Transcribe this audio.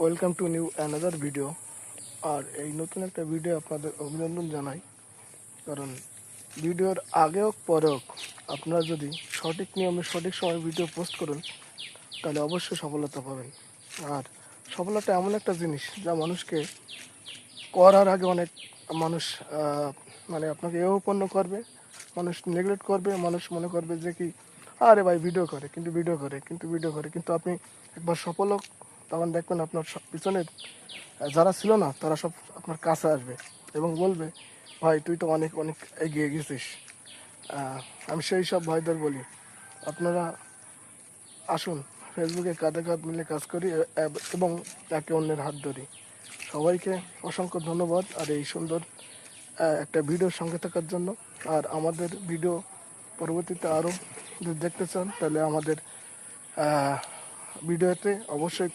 Welcome to new another video. আর এই নতুন একটা ভিডিও আপনাদের অভিনন্দন জানাই, কারণ ভিডিওর আগে হোক পরে হোক আপনারা যদি সঠিক নিয়মে সঠিক সময় ভিডিও পোস্ট করুন তাহলে অবশ্যই সফলতা পাবেন। আর সফলতা এমন একটা জিনিস যা মানুষকে করার আগে অনেক মানুষ মানে আপনাকে উপন্ন করবে, মানুষ নেগলেক্ট করবে, মানুষ মনে করবে যে কি আরে ভাই ভিডিও করে কিন্তু আপনি একবার সফল হোক, তখন দেখবেন আপনার পিছনের যারা ছিল না তারা সব আপনার কাছে আসবে এবং বলবে ভাই তুই তো অনেক অনেক এগিয়ে গেছিস। আমি সেই সব ভাইদের বলি, আপনারা আসুন ফেসবুকে কাঁধে কাঁধ মিলে কাজ করি এবং একে অন্যের হাত ধরি। সবাইকে অসংখ্য ধন্যবাদ আর এই সুন্দর একটা ভিডিওর সঙ্গে থাকার জন্য। আর আমাদের ভিডিও পরবর্তীতে আরও যদি দেখতে চান তাহলে আমাদের ভিডিওতে অবশ্যই